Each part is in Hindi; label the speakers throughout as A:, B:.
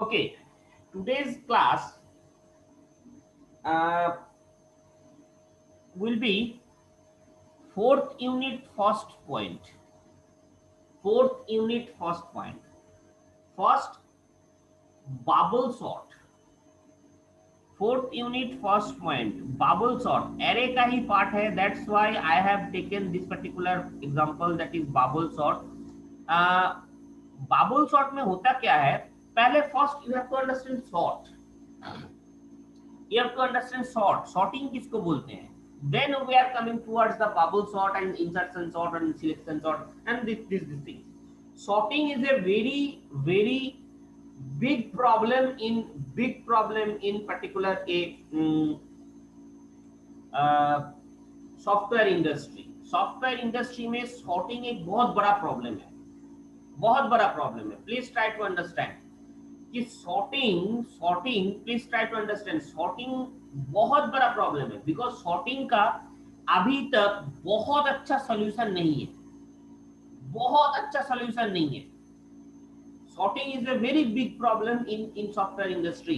A: Okay, today's class uh, will be fourth unit first point. Fourth unit first point. First, bubble sort. Fourth unit first point, bubble sort. Array का ही part है. That's why I have taken this particular example, that is bubble sort. Bubble sort में होता क्या है? पहले first you have to understand sort. You have to understand sort. Sorting किसको बोलते हैं? Then we are coming towards the bubble sort and insertion sort and selection sort and this thing. Sorting is a very big problem in particular a software industry. Software industry में सॉर्टिंग एक बहुत बड़ा प्रॉब्लम है, बहुत बड़ा प्रॉब्लम है. प्लीज ट्राई टू अंडरस्टैंड कि sorting please try to understand sorting बहुत बड़ा प्रॉब्लम है. बिकॉज सॉर्टिंग का अभी तक बहुत अच्छा सोल्यूशन नहीं है, बहुत अच्छा सोल्यूशन नहीं है. Sorting is a very big problem in software industry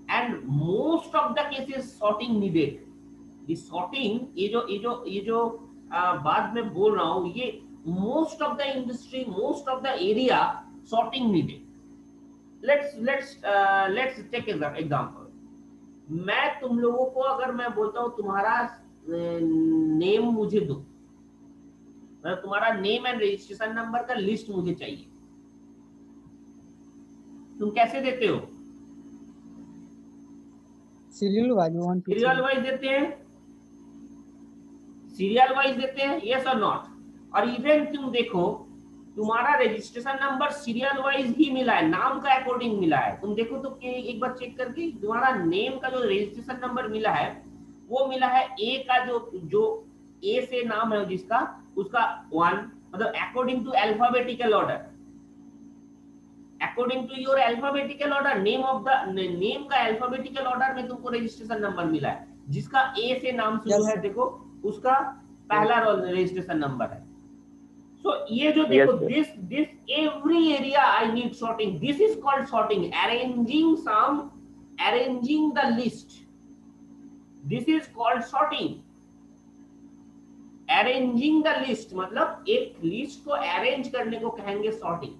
A: and most of the cases sorting needed. The sorting ये जो बात मैं बोल रहा हूँ, ये most of the industry, most of the area sorting needed. Let's take example. मैं तुम लोगों को अगर मैं बोलता हूँ तुम्हारा नेम मुझे दो, मतलब तुम्हारा नेम एंड रजिस्ट्रेशन नंबर का लिस्ट मुझे चाहिए, तुम कैसे देते हो?
B: सीरियल वाइज
A: देते हैं, सीरियल वाइज देते हैं, यस और नॉट. और इवन तुम देखो तुम्हारा रजिस्ट्रेशन नंबर सीरियल वाइज ही मिला है, नाम का अकॉर्डिंग मिला है. तुम देखो तो एक बार चेक करके तुम्हारा नेम का जो रजिस्ट्रेशन नंबर मिला है वो मिला है ए का, जो ए से नाम है जिसका, उसका 1, मतलब according to alphabetical order, according to your alphabetical order, name का अल्फाबेटिकल ऑर्डर में तुमको रजिस्ट्रेशन नंबर मिला है. जिसका ए से नाम शुरू है देखो उसका पहला रजिस्ट्रेशन नंबर है. सो ये जो देखो this every area I need sorting. This is called sorting, arranging the list. This is called sorting. Arranging the list मतलब एक लिस्ट को अरेंज करने को कहेंगे सॉर्टिंग.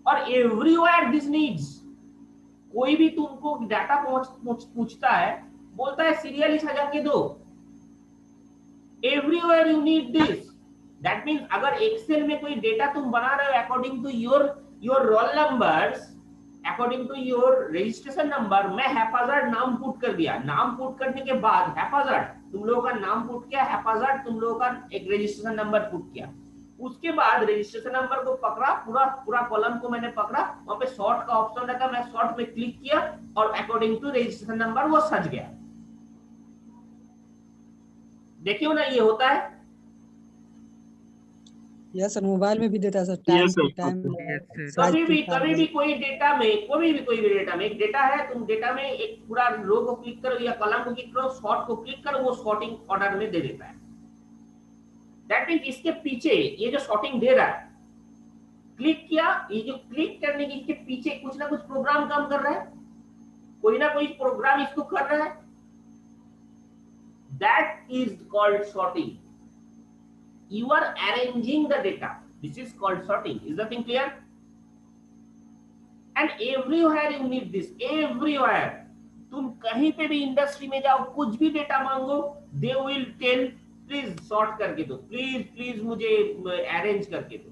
A: और एवरीवेयर दिस नीड्स. कोई भी तुमको डाटा पूछता है, बोलता है सीरियल सजा के दो, everywhere you need this. That means अगर एक्सेल में कोई डेटा तुम बना रहे हो according to your roll numbers, according to your registration number, मैं हैफाजार्ड नाम पुट कर दिया. नाम पुट करने के बाद हैफाजार्ड तुम लोगों का नाम पुट किया, हैफाजार्ड तुम लोगों का एक रजिस्ट्रेशन नंबर पुट किया. उसके बाद रजिस्ट्रेशन नंबर को पकड़ा, पूरा कॉलम को मैंने पकड़ा, वहां पे सॉर्ट का ऑप्शन रखा, मैं सॉर्ट पे क्लिक किया और अकॉर्डिंग टू रजिस्ट्रेशन नंबर वो सज गया. देखियो ना ये होता है.
B: यस सर, मोबाइल में भी देता है सर. टाइम
A: कभी भी कोई डेटा में, कोई भी डेटा में, एक डेटा है, तुम डेटा में एक पूरा रो को क्लिक करो या कॉलम को क्लिक करो, सॉर्ट को क्लिक करो, वो सॉर्टिंग ऑर्डर में दे देता है. दैट मींस इसके पीछे ये जो सॉर्टिंग दे रहा है, क्लिक किया, ये जो क्लिक करने के इसके पीछे कुछ ना कुछ प्रोग्राम काम कर रहा है, कोई ना कोई प्रोग्राम इसको कर रहा है. That is called sorting. You are arranging the data. This is called sorting. Is the thing clear? And everywhere you need this. Everywhere तुम कहीं पे भी इंडस्ट्री में जाओ, कुछ भी डेटा मांगो, they will tell please sort करके दो, प्लीज मुझे अरेंज करके दो.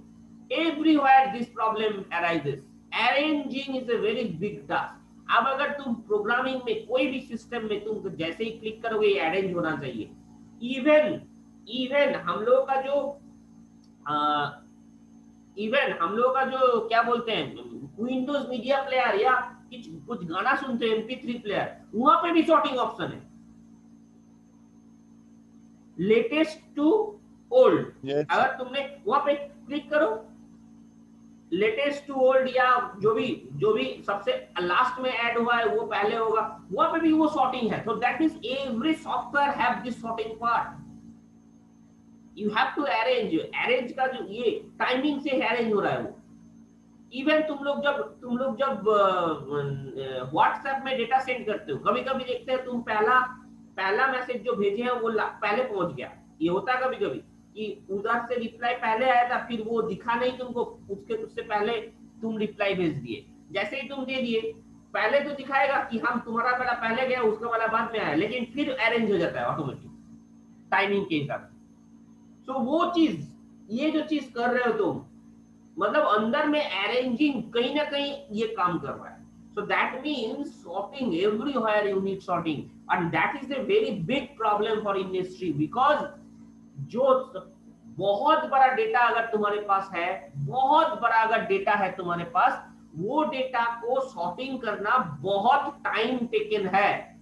A: Everywhere this problem arises. Arranging is a very big task. अब अगर तुम प्रोग्रामिंग में कोई भी सिस्टम में तुम जैसे ही क्लिक करोगे ये अरेंज होना चाहिए. इवन हम लोगों का जो क्या बोलते हैं, विंडोज मीडिया प्लेयर या कुछ गाना सुनते हैं MP3 प्लेयर, वहां पे भी सॉर्टिंग ऑप्शन है, लेटेस्ट टू ओल्ड. अगर तुमने वहां पे क्लिक करो, लेटेस्ट टू ओल्ड या जो भी सबसे लास्ट में ऐड हुआ है वो पहले होगा, वहां पे भी वो सॉर्टिंग है. So that means every software have this sorting part. You have to arrange का जो ये टाइमिंग से अरेंज हो रहा है वो. इवन तुम लोग जब व्हाट्सएप में डेटा सेंड करते हो, कभी कभी देखते हैं तुम पहला मैसेज जो भेजे हैं वो पहले पहुंच गया। ये होता है कभी कभी कि उधर से रिप्लाई पहले आया था, फिर वो दिखा नहीं तुमको, उससे पहले तुम रिप्लाई भेज दिए। जैसे ही तुम दे दिए, पहले तो दिखाएगा कि हम तुम्हारा वाला पहले गया, उसका वाला बाद में आया, लेकिन फिर अरेंज हो जाता है ऑटोमेटिक टाइमिंग के हिसाब से। सो वो चीज, ये जो चीज कर रहे हो तुम, मतलब अंदर में अरेंजिंग कहीं ना कहीं ये काम कर रहा है। So that means sorting, everywhere you need sorting, and that is a very big problem for industry, because जो बहुत बड़ा डेटा अगर तुम्हारे पास है, बहुत बड़ा अगर डेटा है तुम्हारे पास, वो डेटा को सॉर्टिंग करना बहुत टाइम टेकन है,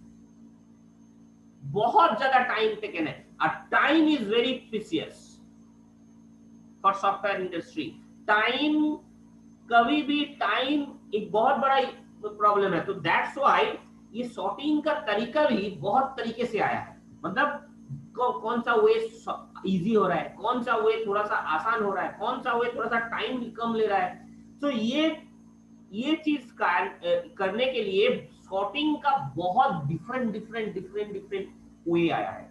A: बहुत ज्यादा टाइम टेकन है। Time is very precious for software industry. Time, कभी भी टाइम एक बहुत बड़ा प्रॉब्लम है। तो दैट्स व्हाई ये सॉर्टिंग का तरीका भी बहुत तरीके से आया है। मतलब कौन सा वे इजी हो रहा है, कौन सा वे थोड़ा सा आसान हो रहा है, कौन सा वे थोड़ा सा टाइम कम ले रहा है। तो ये चीज करने के लिए सॉर्टिंग का बहुत डिफरेंट वे आया है।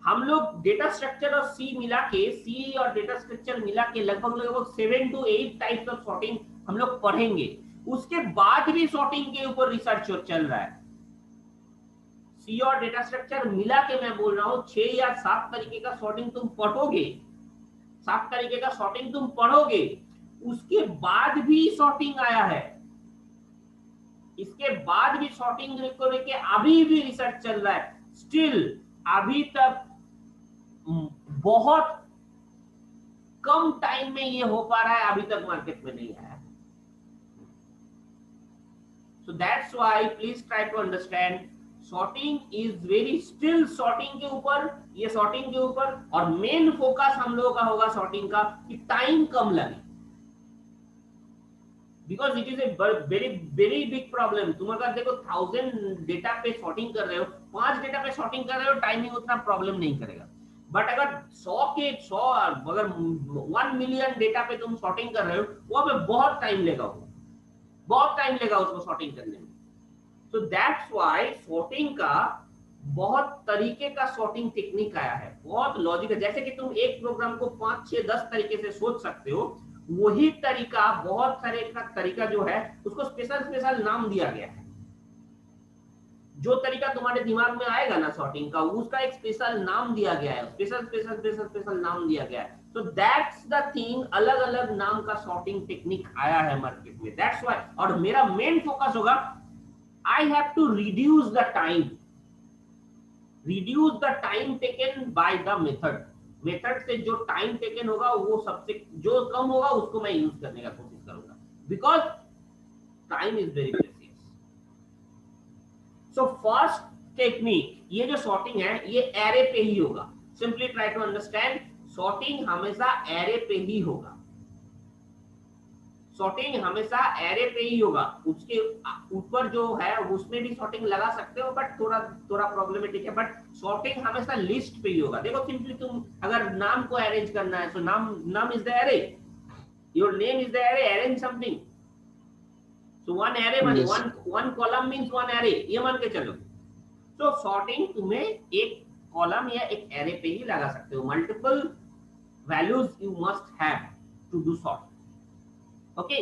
A: हम लोग डेटा स्ट्रक्चर और सी और डेटा स्ट्रक्चर मिला के लगभग 7 to 8 टाइप्स ऑफ सॉर्टिंग हम लोग पढ़ेंगे। उसके बाद भी सॉर्टिंग के ऊपर रिसर्च चल रहा है। सी और डेटा स्ट्रक्चर मिला के मैं बोल रहा हूं 6 या 7 तरीके का सॉर्टिंग तुम पढ़ोगे, 7 तरीके का सॉर्टिंग तुम पढ़ोगे। उसके बाद भी सॉर्टिंग आया है, इसके बाद भी सॉर्टिंग को लेके अभी भी रिसर्च चल रहा है। स्टिल अभी तक बहुत कम टाइम में ये हो पा रहा है, अभी तक मार्केट में नहीं आया। So that's why please try to understand, sorting is very still sorting के ऊपर, ये सॉर्टिंग के ऊपर, और मेन फोकस हम लोगों का होगा सॉर्टिंग का कि टाइम कम लगे, because it is a very big problem. तुम अगर देखो 1000 डेटा पे सॉर्टिंग कर रहे हो, 5 डेटा पे सॉर्टिंग कर रहे हो, टाइमिंग उतना प्रॉब्लम नहीं करेगा। बट अगर 100 अगर 1 मिलियन डेटा पे तुम सॉर्टिंग कर रहे हो, वो पे बहुत टाइम लेगा, बहुत टाइम लेगा उसको सॉर्टिंग करने में। तो दैट्स व्हाई सॉर्टिंग का बहुत तरीके का सॉर्टिंग टेक्निक आया है, बहुत लॉजिक है। जैसे कि तुम एक प्रोग्राम को 5, 6, 10 तरीके से सोच सकते हो, वही तरीका, बहुत सारे का तरीका जो है उसको स्पेशल नाम दिया गया है। जो तरीका तुम्हारे दिमाग में आएगा ना सॉर्टिंग का, उसका एक स्पेशल नाम दिया गया है, स्पेशल नाम दिया गया है। तो दैट्स द थिंग, अलग अलग नाम का सॉर्टिंग टेक्निक आया है मार्केट में। दैट्स व्हाई, और मेरा मेन फोकस होगा, I have to reduce the time taken by the method से जो टाइम टेकन होगा वो सबसे जो कम होगा उसको मैं यूज करने का कोशिश करूंगा, because time is very precious. So first technique, ये जो सॉर्टिंग है ये एरे पे ही होगा। Simply try to understand, sorting हमेशा एरे पे ही होगा, सॉर्टिंग हमेशा एरे पे ही होगा। उसके ऊपर जो है उसमें भी सॉर्टिंग लगा सकते हो, बट थोड़ा प्रॉब्लमेटिक है, बट सॉर्टिंग हमेशा लिस्ट पे ही होगा। देखो सिंपली तुम अगर नाम को अरेंज करना है, तो नाम is the array, your name is the array, arrange something. So one array मानी one column means one array, ये मान के चलो। सो सॉर्टिंग तुम्हें एक कॉलम या एक एरे पे ही लगा सकते हो। Multiple values you must have to do sort. Okay,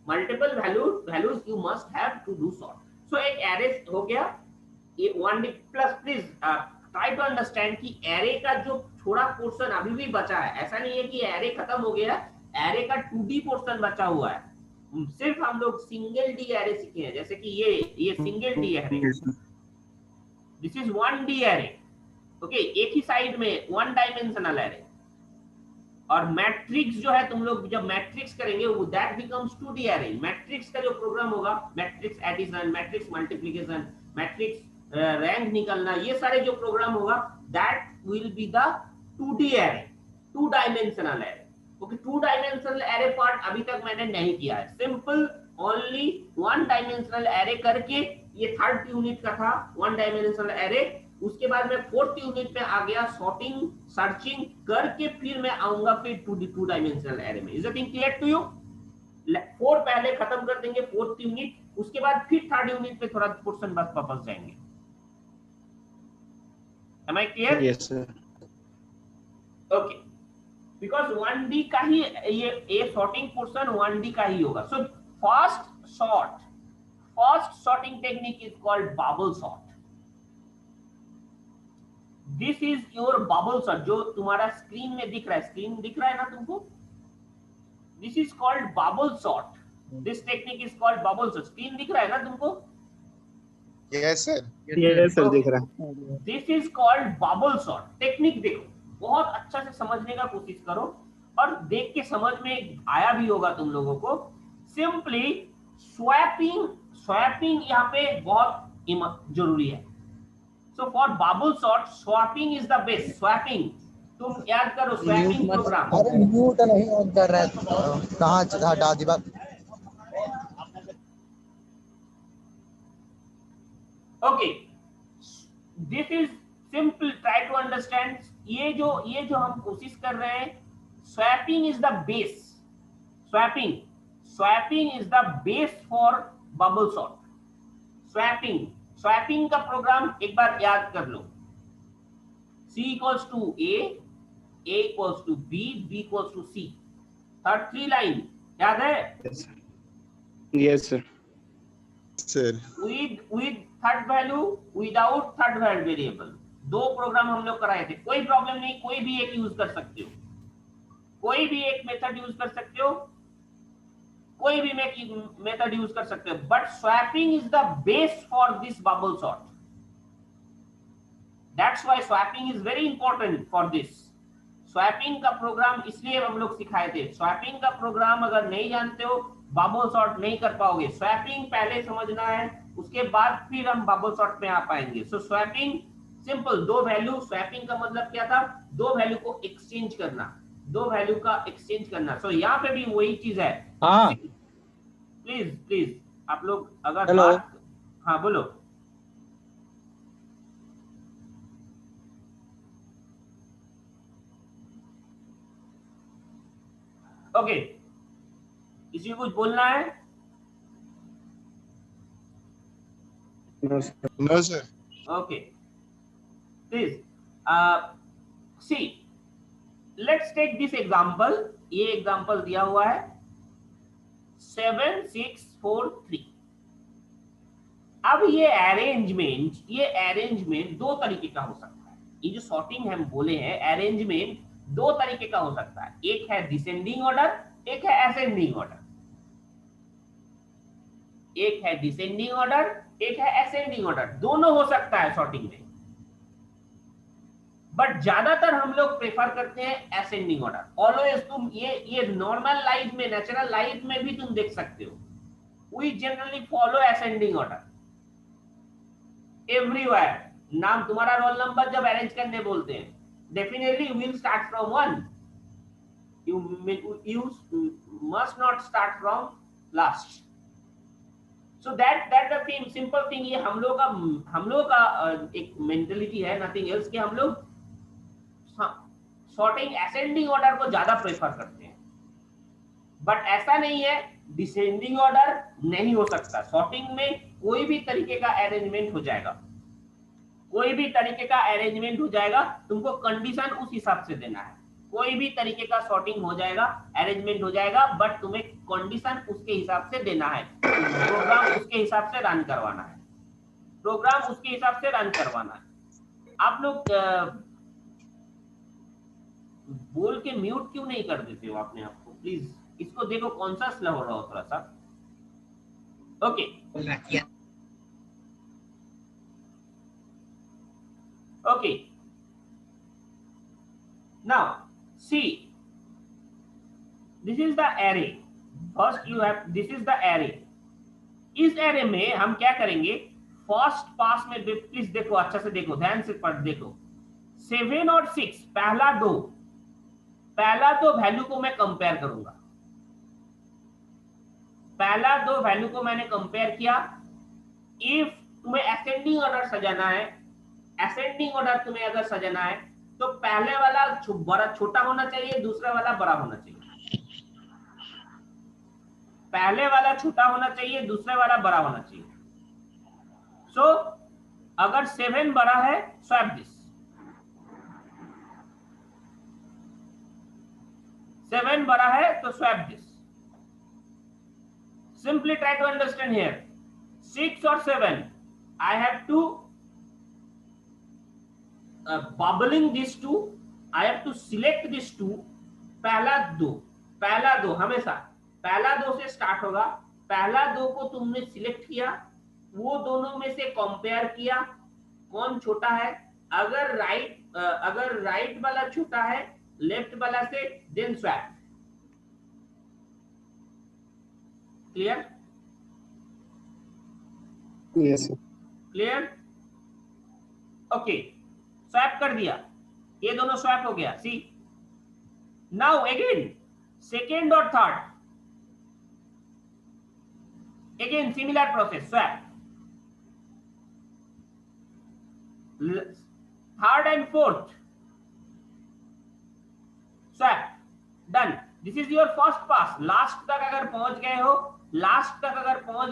A: multiple values you must have to do sort. So एक एरे हो गया, ये 1D plus. Please try to understand कि एरे का जो थोड़ा पोर्शन अभी भी बचा है, ऐसा नहीं है कि एरे खत्म हो गया, एरे का 2D पोर्शन बचा हुआ है। सिर्फ हम लोग सिंगल डी एरे सीखे हैं, जैसे कि ये single D array, this is 1D array. Okay, एक ही साइड में 1 डायमेंशनल एरे। और मैट्रिक्स जो है, तुम लोग जब मैट्रिक्स करेंगे वो that becomes 2D array. Matrix का जो प्रोग्राम होगा, matrix addition, matrix multiplication, matrix rank निकलना, ये सारे जो प्रोग्राम होगा that will be the 2D array, 2 dimensional array. Okay, 2 dimensional array part अभी तक मैंने नहीं किया है। सिंपल ओनली 1 डायमेंशनल एरे करके, ये 3rd यूनिट का था 1 डायमेंशनल एरे, उसके बाद मैं 4th यूनिट में आ गया, सॉर्टिंग सर्चिंग करके फिर मैं आऊंगा फिर टू डायमेंशनल एरे में। Is it clear to you? 4 पहले खत्म कर देंगे 4th यूनिट, उसके बाद फिर 3rd यूनिट पे थोड़ा पोर्शन बस वापस जाएंगे। Am I clear?
C: Yes sir.
A: Okay. Because 1D का ही ये sorting portion 1D का ही होगा। So first sorting technique is called bubble sort. This is your bubble sort जो तुम्हारा स्क्रीन में दिख रहा है, स्क्रीन दिख रहा है ना तुमको? This is called bubble sort. This technique is called bubble sort. Screen दिख रहा है ना तुमको?
D: Yes sir.
C: Yes sir,
A: Okay.
C: दिख रहा है।
A: This is called bubble sort. Technique देखो, बहुत अच्छा से समझने का कोशिश करो और देख के समझ में आया भी होगा तुम लोगों को। सिंपली स्वैपिंग यहाँ पे बहुत जरूरी है। So for bubble sort swapping is the best. Swapping तुम याद करो, स्वैपिंग प्रोग्राम।
E: अरे म्यूट नहीं ऑन कर रहा है, कहाँ हटा दी बात।
A: Okay, this is simple, try to understand. ये जो हम कोशिश कर रहे हैं, swapping is the base. Swapping is the base for bubble sort. Swapping का प्रोग्राम एक बार याद कर लो। C equals to A equals to B equals to C। 3 line याद है?
C: Yes sir.
D: Sir.
A: With third value, without third variable। 2 programme हम लोग कराए थे। कोई प्रॉब्लम नहीं, कोई भी एक यूज कर सकते हो, कोई भी एक मेथड यूज कर सकते हो, कोई भी मेथड यूज कर सकते हो, but swapping is the base for this bubble sort. That's why swapping is very important for this. Swapping का प्रोग्राम इसलिए हम लोग सिखाए थे। स्वैपिंग का प्रोग्राम अगर नहीं जानते हो, बबल सॉर्ट नहीं कर पाओगे। स्वैपिंग पहले समझना है, उसके बाद फिर हम बबल सॉर्ट में आ पाएंगे। सो स्वैपिंग सिंपल, 2 वैल्यू। स्वैपिंग का मतलब क्या था? 2 वैल्यू को एक्सचेंज करना, 2 वैल्यू का एक्सचेंज करना। सो यहाँ पे भी वही चीज है।
E: हाँ
A: प्लीज आप लोग अगर
E: हेलो।
A: हाँ बोलो। ओके, किसी को कुछ बोलना है?
C: No sir.
D: No sir.
A: Okay, please see, let's take this example। ये एग्जांपल दिया हुआ है 7 6 4 3। अब ये अरेंजमेंट 2 तरीके का हो सकता है। ये जो सॉर्टिंग हम बोले हैं, अरेंजमेंट 2 तरीके का हो सकता है। एक है डिसेंडिंग ऑर्डर, एक है असेंडिंग ऑर्डर। एक है डिसेंडिंग ऑर्डर, एक है असेंडिंग ऑर्डर। दोनों हो सकता है सॉर्टिंग में, बट ज्यादातर हम लोग प्रेफर करते हैं असेंडिंग ऑर्डर। ऑलवेज तुम ये नॉर्मल लाइफ में, नेचुरल लाइफ में भी तुम देख सकते हो। We generally follow ascending order everywhere. नाम, तुम्हारा रोल नंबर जब अरेंज करने बोलते हैं, definitely will start from 1। you must not start from last। so that the thing, simple thing। ये हम लोग का एक मेंटालिटी है, नथिंग एल्स, कि हम लोग सॉर्टिंग असेंडिंग ऑर्डर को ज्यादा प्रेफर करते हैं, बट ऐसा नहीं है। डिसेंडिंग ऑर्डर नहीं हो सकता। सॉर्टिंग में कोई भी तरीके का अरेंजमेंट हो जाएगा, कोई भी तरीके का अरेंजमेंट हो जाएगा। तुमको कंडीशन उस हिसाब से देना है। कोई भी तरीके का सॉर्टिंग हो जाएगा, अरेंजमेंट हो जाएगा, बट तुम्हें कंडीशन उसके हिसाब से देना है। प्रोग्राम उसके हिसाब से रन करवाना है, प्रोग्राम उसके हिसाब से रन करवाना है। आप लोग बोल के म्यूट क्यों नहीं कर देते हो अपने आप को? प्लीज इसको देखो कौन सा स्लो हो रहा हो थोड़ा सा। Okay okay, now see, this is the array। first you have, this is the array। इस array में हम क्या करेंगे? फर्स्ट पास में प्लीज देखो, अच्छा से देखो, ध्यान से पढ़ देखो। 7 और 6, पहला दो वैल्यू को मैं कंपेयर करूंगा। पहला 2 वैल्यू को मैंने कंपेयर किया। इफ तुम्हें असेंडिंग ऑर्डर सजाना है असेंडिंग ऑर्डर तुम्हें अगर सजाना है तो पहले वाला बड़ा छोटा होना चाहिए, दूसरा वाला बड़ा होना चाहिए। पहले वाला छोटा होना चाहिए, दूसरे वाला बड़ा होना चाहिए। सो अगर 7 बड़ा है, स्वैप दिस। 7 बड़ा है तो swap this. Simply try to understand here. 6 or 7, I have to bubbling these two. I have to select these two. पहला दो हमेशा पहला दो से स्टार्ट होगा। पहला दो को तुमने सिलेक्ट किया, वो दोनों में से कंपेयर किया कौन छोटा है। अगर राइट वाला छोटा है लेफ्ट वाला से, then swap. Clear?
C: Yes, sir.
A: Clear? Okay, swap कर दिया, ये दोनों स्वैप हो गया। सी नाउ अगेन सेकेंड और third, again similar process, swap. Third and fourth swap, done. This is your first pass. Last तक अगर पहुंच गए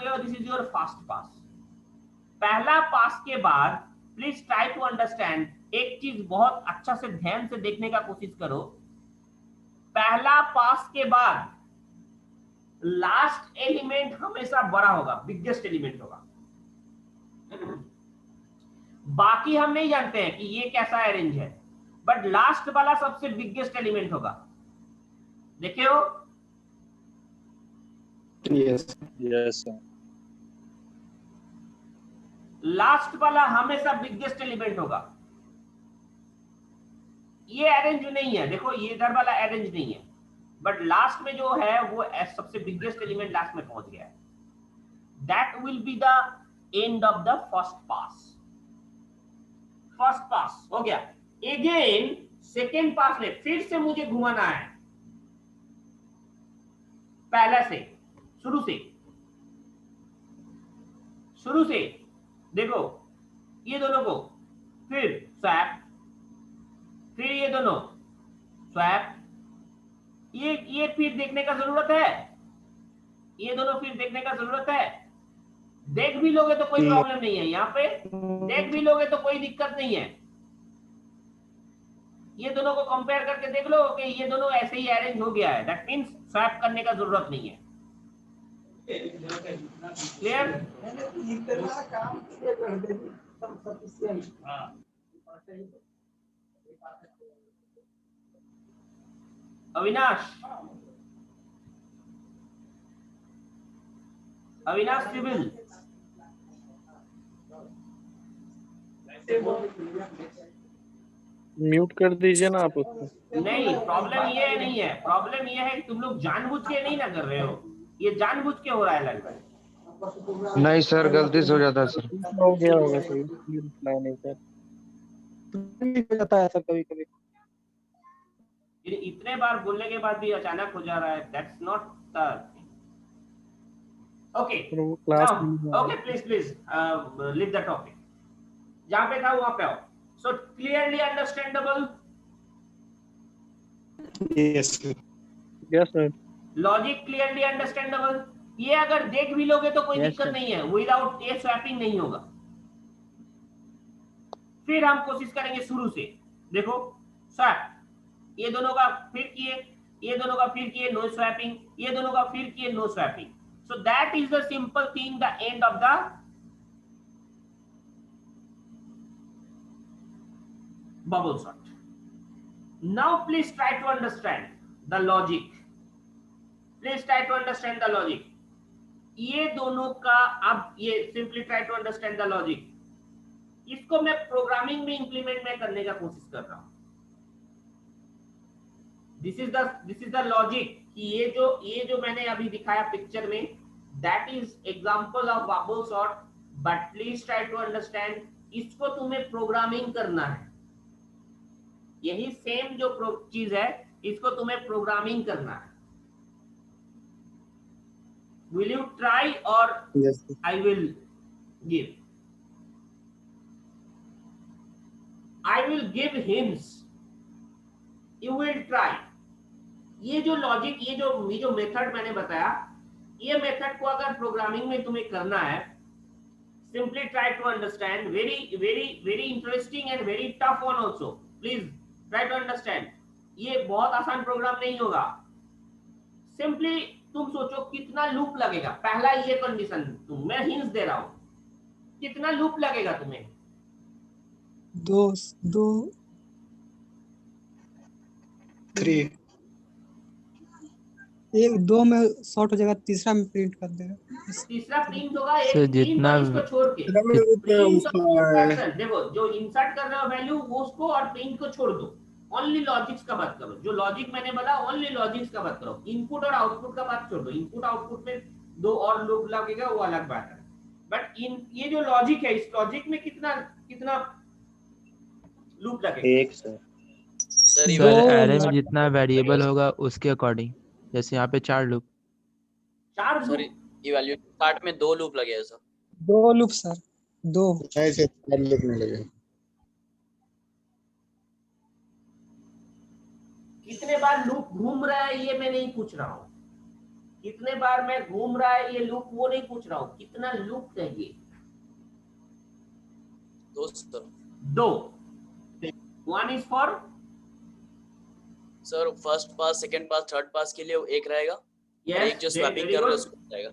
A: हो, this is your first pass. पहला पास के बाद प्लीज ट्राई टू अंडरस्टैंड, एक चीज बहुत अच्छा से ध्यान से देखने का कोशिश करो। पहला पास के बाद लास्ट एलिमेंट हमेशा बड़ा होगा, बिगेस्ट एलिमेंट होगा। बाकी हम नहीं जानते हैं कि ये कैसा अरेंज है, बट लास्ट वाला सबसे बिगेस्ट एलिमेंट होगा। देखे हो?
C: Yes.
D: Yes, sir.
A: लास्ट वाला हमेशा बिगेस्ट एलिमेंट होगा। ये अरेंज नहीं है, देखो ये इधर वाला अरेंज नहीं है, बट लास्ट में जो है वो सबसे बिगेस्ट एलिमेंट लास्ट में पहुंच गया है। That will be the end of the first pass. First pass हो गया। अगेन सेकेंड पास में फिर से मुझे घुमाना है, पहले से शुरू से देखो ये दोनों को, फिर स्वैप, फिर ये दोनों स्वैप। ये फिर देखने का जरूरत है, ये दोनों फिर देखने का जरूरत है। देख भी लोगे तो कोई प्रॉब्लम नहीं है, यहाँ पे देख भी लोगे तो कोई दिक्कत नहीं है। ये दोनों को कंपेयर करके देख लो कि ये दोनों ऐसे ही अरेंज हो गया है, दैट मींस स्वैप करने का जरूरत नहीं है। क्लियर? अविनाश सिविल,
C: म्यूट कर दीजिए ना आप उसको।
A: नहीं, प्रॉब्लम ये नहीं है, प्रॉब्लम ये है कि तुम लोग जानबूझ के नहीं ना कर रहे हो, ये जानबूझ के हो रहा है लग रहा है।
E: नहीं सर, गलती से हो जाता है सर।
C: हो गया होगा, कोई रिप्लाई नहीं कर जाता है ऐसा कभी कभी।
A: इतने बार बोलने के बाद भी अचानक हो जा रहा है, that's not the okay. Okay please leave the topic, जहां पे था वहां पे आओ। So clearly understandable?
C: Yes, sir. Yes, sir.
A: Logic clearly understandable? ये अगर देख भी लोगे तो कोई
C: Yes,
A: दिक्कत
C: sir.
A: नहीं है, विदाउट ए स्वैपिंग नहीं होगा। फिर हम कोशिश करेंगे शुरू से। देखो स्वैप, ये दोनों का फिर किए, ये दोनों का फिर किए, नो स्वैपिंग, ये दोनों का फिर किए, no swapping. So that is the simple thing, the end of the bubble sort. Now please try to understand the logic. Please try to understand the logic. ये दोनों का, अब ये simply try to understand the logic. इसको मैं प्रोग्रामिंग में इंप्लीमेंट में करने का कोशिश कर रहा हूं। दिस इज द लॉजिक कि ये जो मैंने अभी दिखाया पिक्चर में, that is example of bubble sort, but please try to understand, इसको तुम्हें प्रोग्रामिंग करना है। यही सेम जो चीज है, इसको तुम्हें प्रोग्रामिंग करना है। विल यू ट्राई और
C: Yes, sir.
A: I will give? I will give hints, you will try. ये जो लॉजिक, ये जो मेथड मैंने बताया, ये मेथड को अगर प्रोग्रामिंग में तुम्हें करना है, simply try to understand. Very interesting and very tough one also. Please try to understand. ये बहुत आसान प्रोग्राम नहीं होगा. Simply तुम सोचो कितना लूप लगेगा. पहला ये कंडीशन, मैं हिंट्स दे रहा हूं, कितना लूप लगेगा तुम्हें?
B: दो
C: 3
B: एक दो में शॉर्ट हो जाएगा, तीसरा में प्रिंट कर देगा.
A: तीसरा प्रिंट होगा एक
F: सर,
A: प्रिंट
F: जितना
A: और इसको छोड़ के. प्रिंट देखो, जो इंसर्ट कर रहे हो वैल्यू वो उसको, और प्रिंट को छोड़ दो. ओनली लॉजिक्स का बात करो. जो लॉजिक मैंने बोला ओनली लॉजिक्स का बात करो. इनपुट और आउटपुट का बात छोड़ दो. इनपुट आउटपुट में दो और लूप लगेगा, वो अलग बात है. बट ये जो लॉजिक है, इस लॉजिक में कितना लूप लगेगा?
C: एक सर
F: सर, एरे में जितना वेरिएबल होगा उसके अकॉर्डिंग. जैसे यहाँ पे 4 लूप.
A: 4
G: सर इवैल्यूएट पार्ट में 2 लूप लगे हैं सर.
B: 2 loop sir, 2.
D: ऐसे लिखने लगे.
A: कितने बार लूप घूम रहा है ये मैं नहीं पूछ रहा हूँ. कितने बार मैं घूम रहा है ये लूप, वो नहीं पूछ रहा हूँ. कितना लूप चाहिए?
G: 2 sir.
A: 2. 1 is for
G: sir first pass, second pass, third पास के लिए एक रहेगा. एक जो स्वैपिंग कर रहा है उसको जाएगा,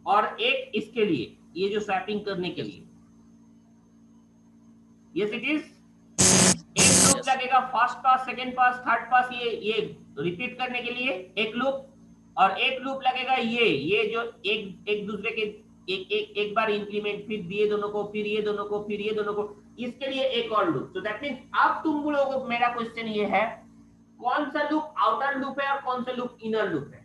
A: और एक इसके लिए, ये जो स्वैपिंग करने के लिए. Yes it is. एक लूप लगेगा first pass, second pass, third pass, ये रिपीट करने के लिए एक लूप. और एक लूप लगेगा ये जो एक दूसरे के एक बार इंक्रीमेंट, फिर ये दोनों को, फिर ये दोनों को, फिर ये दोनों को, इसके लिए एक और लूप. सो दैट मींस अब तुम लोगों को मेरा क्वेश्चन ये है, कौन सा लूप आउटर लूप है और कौन सा लूप इनर लूप है?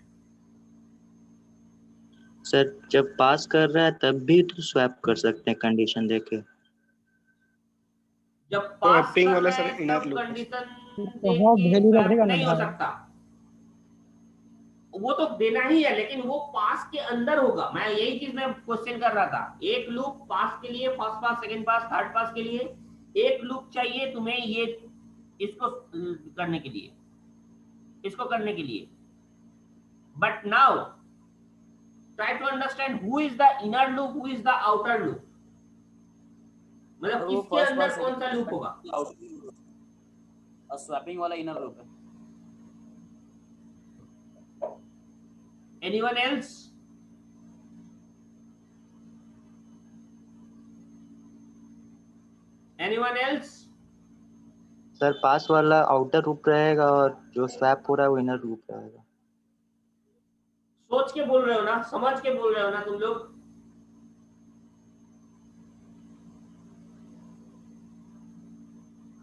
H: सर जब पास कर रहा है तब भी तो स्वैप कर सकते हैं कंडीशन देके.
A: जब पास
C: पिंग
A: कर
C: वाला
A: रहे
C: सर
A: हैं
C: इनर
A: तब
C: लूप
A: कंडीशन
B: वैल्यू रखेगा ना
A: नहीं हो सकता. वो तो देना ही है, लेकिन वो पास के अंदर होगा. मैं यही चीज में क्वेश्चन कर रहा था. एक लूप पास के लिए, first pass, second pass, third पास के लिए एक लूप चाहिए तुम्हें, ये इसको करने के लिए, इसको करने के लिए. But now try to understand who is the inner loop, who is the outer loop. मतलब इसके अंदर कौन सा लूप होगा?
G: स्वैपिंग वाला इनर लूप है.
A: Anyone else? Anyone else?
H: Sir pass वाला आउटर लूप रहेगा और जो स्वैप हो रहा है वो इनर लूप रहेगा.
A: सोच के बोल रहे हो ना, समझ के बोल रहे हो ना तुम लोग?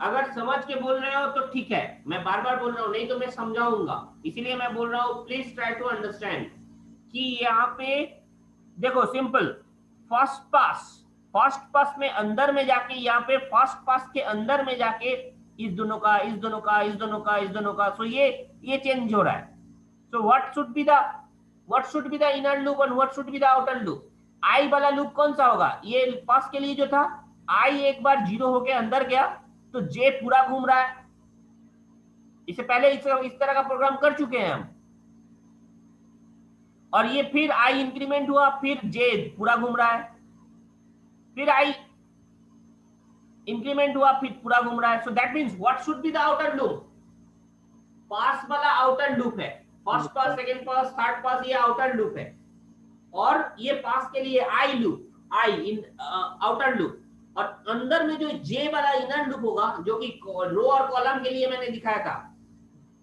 A: अगर समझ के बोल रहे हो तो ठीक है, मैं बार बार बोल रहा हूं, नहीं तो मैं समझाऊंगा. इसीलिए मैं बोल रहा हूं, प्लीज ट्राई टू अंडरस्टैंड कि यहाँ पे देखो सिंपल. फर्स्ट पास में अंदर में जाके, यहाँ पे फर्स्ट पास के अंदर में जाके इस दोनों का, इस दोनों का, इस दोनों का, इस दोनों का, सो ये चेंज हो रहा है. So what should be the inner loop और what should be the outer loop? I वाला लूप कौन सा होगा? ये पास के लिए जो था, आई एक बार 0 होके अंदर गया तो जे पूरा घूम रहा है. इससे पहले इस तरह का प्रोग्राम कर चुके हैं हम. और ये फिर आई इंक्रीमेंट हुआ, फिर जे पूरा घूम रहा है, फिर आई इंक्रीमेंट हुआ, फिर पूरा घूम रहा है. So that means what should be the outer loop? Pass वाला आउटर लूप है. First pass, second pass, third pass, ये आउटर लूप है. और ये पास के लिए I loop, I in outer loop. और अंदर में जो जे वाला इनर लूप होगा, जो कि रो और कॉलम के लिए मैंने दिखाया था,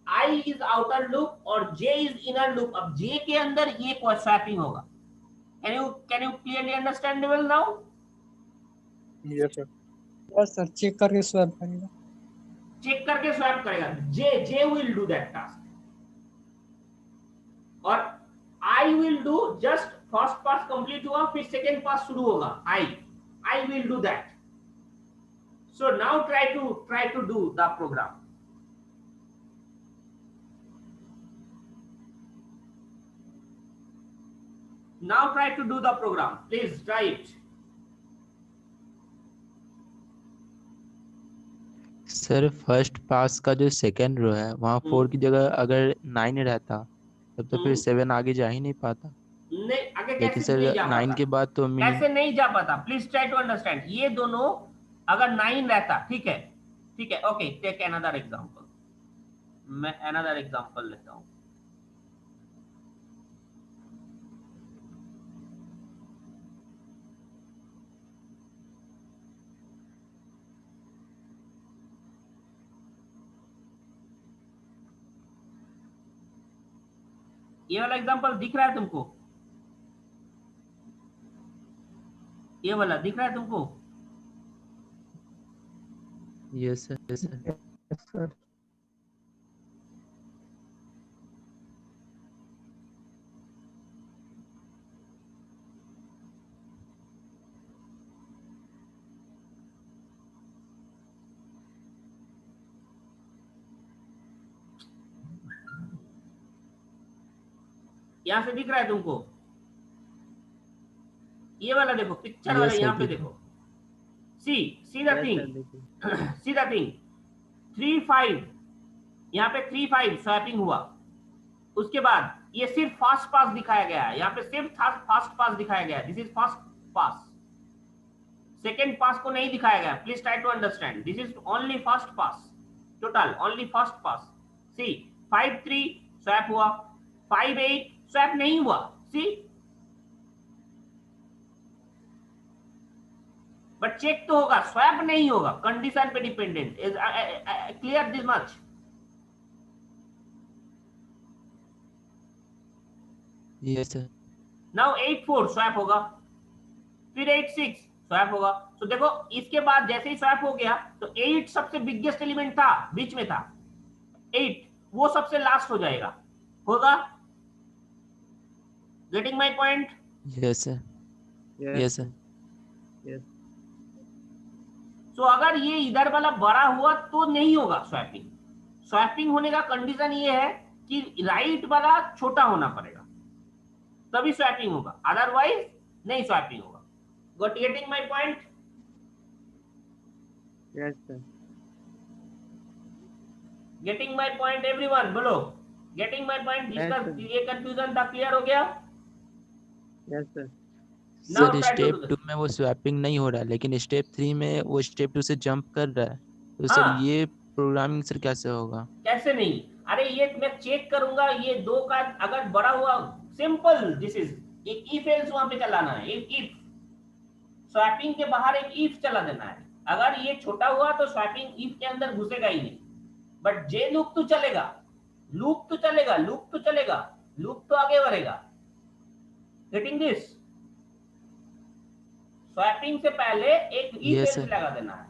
A: आई इज आउटर लूप और जे इज इनर लूप. अब जे के अंदर ये स्वैपिंग होगा. Can you clearly understandable now?
C: Yes sir.
B: बस सर चेक करके स्वैप करेगा.
A: चेक करके स्वैप करेगा. जे विल डू दैट टास्क. और I will do just first pass complete हुआ, फिर सेकंड पास शुरू होगा. I will do that. So now try to do the program. Now try to do the program. Please try it.
F: Sir first pass का जो सेकंड रो है वहाँ 4 की जगह अगर 9 रहता तब तो फिर 7 आगे जा ही नहीं पाता।
A: नहीं, आगे
F: लेकिन
A: कैसे
F: सर
A: नहीं जा
F: 9
A: पाता?
F: के बाद तो
A: कैसे नहीं जा पाता? Please try to understand. ये दोनों अगर 9 रहता, ठीक है, ठीक है, ओके, टेक अनदर एग्जांपल। मैं अनदर एग्जांपल लेता हूं। ये वाला एग्जांपल दिख रहा है तुमको? ये वाला दिख रहा है तुमको?
F: Yes sir, yes sir.
C: Yes sir.
A: यहां से दिख रहा है तुमको? ये वाला देखो, पिक्चर वाला,
F: Yes, sir,
A: यहाँ पे
F: दिख
A: देखो। See the
C: Yes,
A: thing,
C: sir, देखिए।
A: See the thing. 3-5, यहाँ पे 3-5 स्वैपिंग हुआ। उसके बाद ये सिर्फ फास्ट पास दिखाया गया है, यहाँ पे सिर्फ फास्ट पास दिखाया गया है। This is fast pass, second pass को नहीं दिखाया गया। Please try to understand, this is only fast pass, total only fast pass. See 5-3 swap हुआ, 5-8 स्वैप नहीं हुआ। सी, बट चेक तो होगा, स्वैप नहीं होगा, कंडीशन पे dependent. Is clear this much?
F: Yes sir.
A: Now 8-4 swap होगा, फिर 8-6 स्वैप होगा। तो देखो इसके बाद जैसे ही स्वैप हो गया तो 8 सबसे बिगेस्ट एलिमेंट था, बीच में था 8, वो सबसे लास्ट हो जाएगा, होगा। Getting my point?
F: Yes sir, yes sir.
C: Yes.
A: तो अगर ये इधर वाला बड़ा हुआ तो नहीं होगा स्वैपिंग। स्वैपिंग होने का कंडीशन ये है कि राइट वाला छोटा होना पड़ेगा, तभी स्वैपिंग होगा, अदरवाइज नहीं स्वैपिंग होगा। Got getting my point?
C: Yes, sir.
A: Getting my point everyone? बोलो गेटिंग माय पॉइंट। जिसका
C: Yes, sir.
A: ये कंफ्यूजन था, क्लियर हो गया?
C: Yes, sir.
A: Now
F: sir
A: try to
F: step
A: do
F: 2
A: this.
F: में वो स्वैपिंग नहीं हो रहा है, लेकिन स्टेप 3 में वो स्टेप 2 से जंप कर रहा है। तो सर
A: हाँ।
F: ये प्रोग्रामिंग सर कैसे होगा?
A: कैसे नहीं? अरे ये मैं चेक करूंगा, ये 2 का अगर बड़ा हुआ, सिंपल, दिस इज एक इफ एल्स वहां पे चलाना है। एक इफ, स्वैपिंग के बाहर एक इफ चला देना है। अगर ये छोटा हुआ तो स्वैपिंग इफ के अंदर घुसेगा ही नहीं, बट जे लूप तो चलेगा, लूप तो चलेगा, लूप तो चलेगा, लूप तो आगे बढ़ेगा। Getting this? स्वैपिंग से पहले एक इफ
F: Yes,
A: एल्स
F: sir.
A: लगा देना है।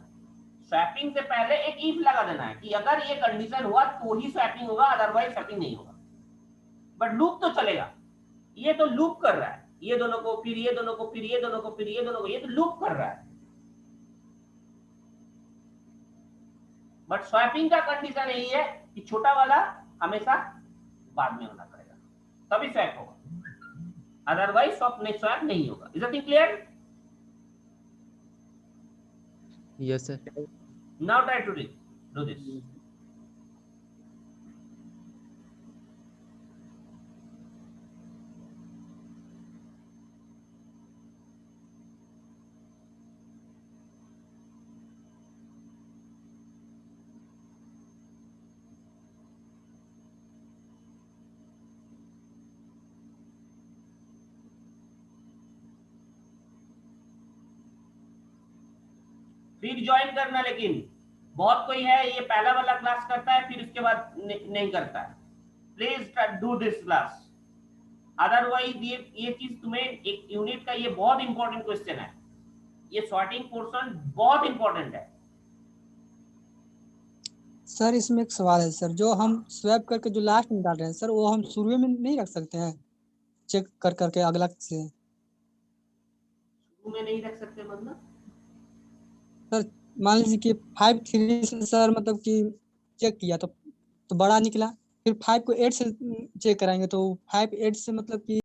A: स्वैपिंग से पहले एक इफ लगा देना है कि अगर ये कंडीशन हुआ तो ही स्वैपिंग होगा, अदरवाइज स्वैपिंग नहीं होगा। बट लूप तो चलेगा। ये तो लूप कर रहा है, ये दोनों को, फिर ये दोनों को, फिर ये दोनों को, फिर ये दोनों को, ये तो लूप कर रहा है। बट स्वैपिंग का कंडीशन यही है कि छोटा वाला हमेशा बाद में होना पड़ेगा, तभी स्वैप होगा, अदरवाइज स्वैप नहीं होगा। Is that clear?
F: Yes sir.
A: Now try to do this. फिर ज्वाइन करना, लेकिन बहुत कोई है ये पहला वाला क्लास करता है फिर उसके बाद नहीं करता है। Please do this class, otherwise ये चीज तुम्हें एक यूनिट का, ये बहुत इंपॉर्टेंट क्वेश्चन है, ये सॉर्टिंग पोर्शन बहुत इंपॉर्टेंट है।
B: सर इसमें एक सवाल है सर, जो हम स्वैप करके जो लास्ट में डाल रहे हैं सर, वो हम शुरू में नहीं रख सकते हैं चेक कर करके अगला से?
A: शुरू में नहीं रख सकते मतलब?
B: सर मान लीजिए कि 5-3 से सर मतलब कि चेक किया तो बड़ा निकला, फिर 5 को 8 से चेक कराएंगे तो 5-8 से मतलब कि